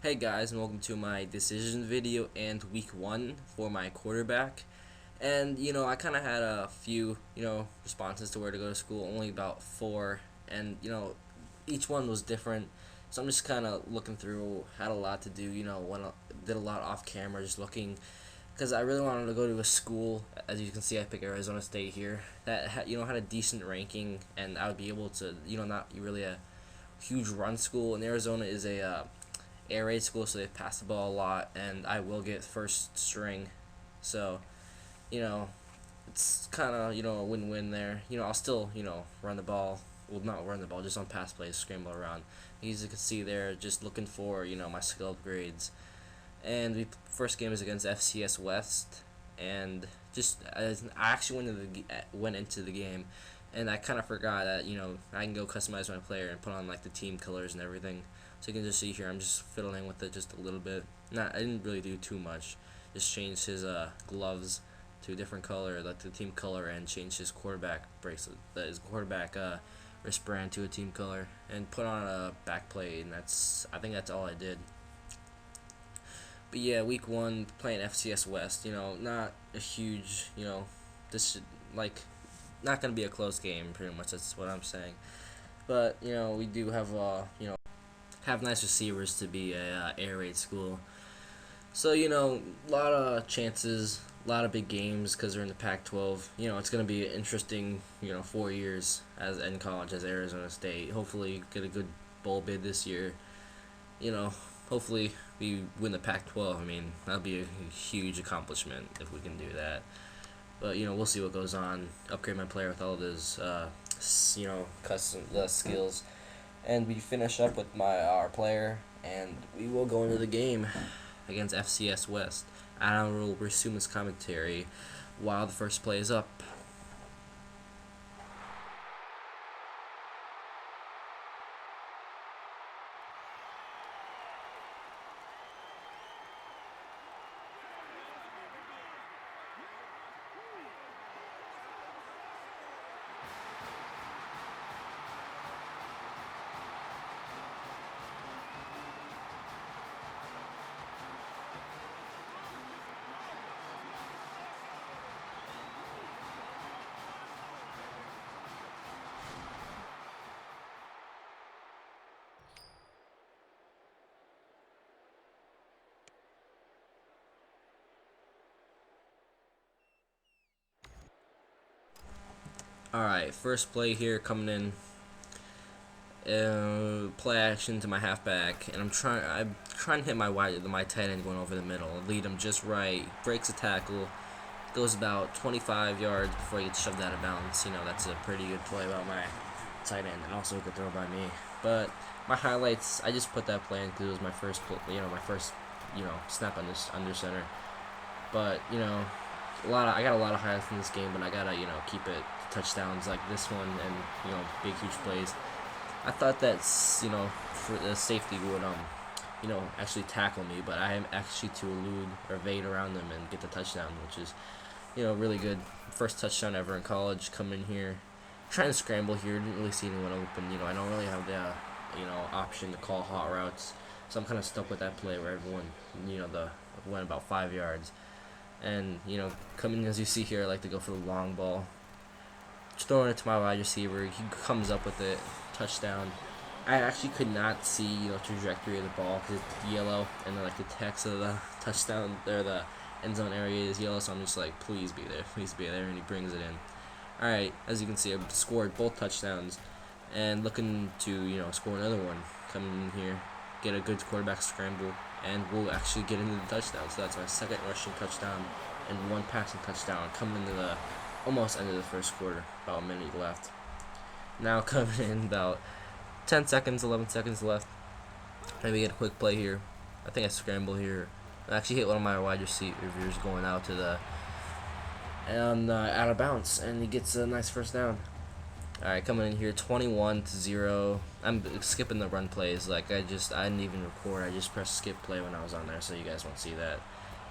Hey guys, and welcome to my decision video and week one for my quarterback. And I kind of had a few responses to where to go to school, only about four, and each one was different. So I'm just kind of looking through, had a lot to do, did a lot off camera, just looking, because I really wanted to go to a school. As you can see, I picked Arizona State here that had a decent ranking, and I would be able to, not really a huge run school. And Arizona is a air raid school, so they pass the ball a lot, and I will get first string. So, you know, it's kind of, a win-win there. I'll still, run the ball. Well, not run the ball, just on pass plays, scramble around. As you can see there, just looking for, my skill upgrades. And the first game is against FCS West, and I actually went into the game, and I kind of forgot that I can go customize my player and put on like the team colors and everything. So you can just see here I'm just fiddling with it just a little bit. I didn't really do too much. Just changed his gloves to a different color, like the team color, and changed his quarterback bracelet, his quarterback wristband to a team color, and put on a back plate. And I think that's all I did. But yeah, week one playing FCS West. Not a huge. This should like not gonna be a close game. Pretty much, that's what I'm saying. But we do have have nice receivers to be a air raid school. So a lot of chances, a lot of big games because they're in the Pac-12. It's gonna be an interesting 4 years as in college as Arizona State. Hopefully get a good bowl bid this year. You know, hopefully we win the Pac-12. I mean, that'll be a huge accomplishment if we can do that. But we'll see what goes on. Upgrade my player with all of his custom skills, and we finish up with our player, and we will go into the game against FCS West. I will resume this commentary while the first play is up. Alright, first play here coming in. Play action to my halfback, and I'm trying to hit my tight end going over the middle, lead him just right, breaks a tackle, goes about 25 yards before he gets shoved out of bounds. That's a pretty good play by my tight end, and also a good throw by me. But my highlights, I just put that play in because it was my first, snap under center. But I got a lot of highlights in this game, but I gotta keep it to touchdowns like this one, and big huge plays. I thought that for the safety would actually tackle me, but I am actually to elude or evade around them and get the touchdown, which is really good. First touchdown ever in college. Come in here, trying to scramble here. Didn't really see anyone open. I don't really have the option to call hot routes, so I'm kind of stuck with that play where everyone went about 5 yards. And coming as you see here, I like to go for the long ball. Just throwing it to my wide receiver. He comes up with it. Touchdown. I actually could not see trajectory of the ball because it's yellow, and then the text of the touchdown there, the end zone area is yellow. So I'm just like, please be there, and he brings it in. All right, as you can see, I've scored both touchdowns, and looking to score another one. Coming in here, get a good quarterback scramble, and we'll actually get into the touchdown. So that's my second rushing touchdown and one passing touchdown. Coming into the almost end of the first quarter, about a minute left. Now coming in about 10 seconds, 11 seconds left. Maybe get a quick play here. I think I scramble here. I actually hit one of my wide receivers going out to the out of bounds, and he gets a nice first down. All right, coming in here, 21-0. I'm skipping the run plays. I didn't even record. I just pressed skip play when I was on there, so you guys won't see that.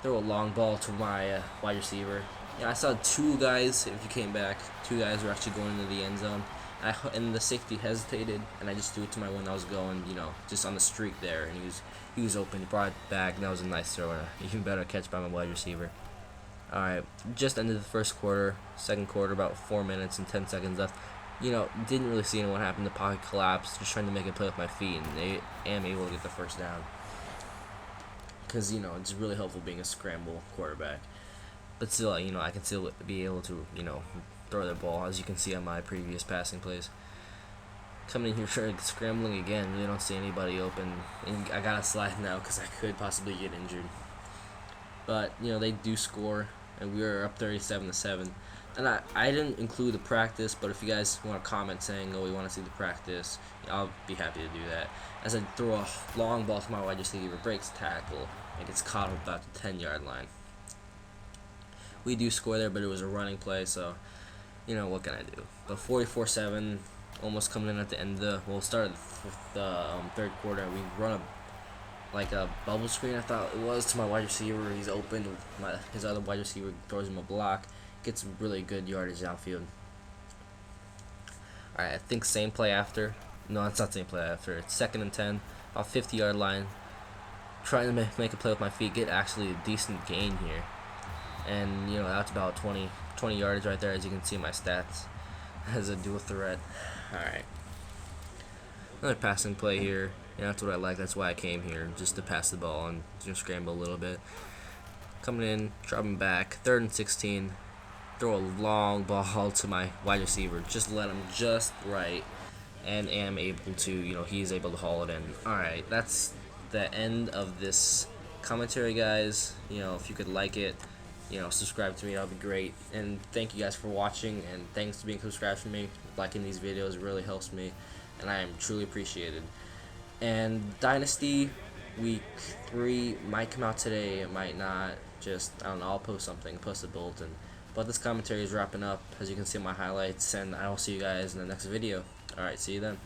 Throw a long ball to my wide receiver. I saw two guys. If you came back, two guys were actually going into the end zone. and the safety hesitated, and I just threw it to my one that was going, just on the streak there, and he was open. He brought it back, and that was a nice throw, and an even better catch by my wide receiver. All right, just ended the first quarter. Second quarter, about 4 minutes and 10 seconds left. Didn't really see what happened. The pocket collapsed. Just trying to make a play with my feet, and they am able to get the first down. Because it's really helpful being a scramble quarterback. But still, I can still be able to throw the ball, as you can see on my previous passing plays. Coming in here scrambling again, really don't see anybody open, and I gotta slide now because I could possibly get injured. But they do score, and we were up 37-7. And I didn't include the practice, but if you guys want to comment saying, oh, we want to see the practice, I'll be happy to do that. As I throw a long ball to my wide receiver, breaks tackle, and gets caught about the 10-yard line. We do score there, but it was a running play, so what can I do? But 44-7, almost coming in at the end of the third quarter. We run a bubble screen, I thought it was, to my wide receiver. He's open. His other wide receiver throws him a block. Gets really good yardage downfield. Alright, I think same play after. No, it's not same play after. It's 2nd and 10, about 50-yard line. Trying to make a play with my feet, get actually a decent gain here. And, that's about 20 yardage right there, as you can see in my stats, as a dual threat. Alright. Another passing play here. That's what I like. That's why I came here, just to pass the ball and just scramble a little bit. Coming in, dropping back, 3rd and 16. Throw a long ball to my wide receiver. Just let him just right, and am able to, he's able to haul it in. Alright, that's the end of this commentary, guys. If you could like it, subscribe to me, that would be great. And thank you guys for watching, and thanks to being subscribed to me. Liking these videos really helps me, and I am truly appreciated. And Dynasty Week 3 might come out today, it might not. I don't know, I'll post something, post a bulletin. But this commentary is wrapping up, as you can see in my highlights, and I will see you guys in the next video. Alright, see you then.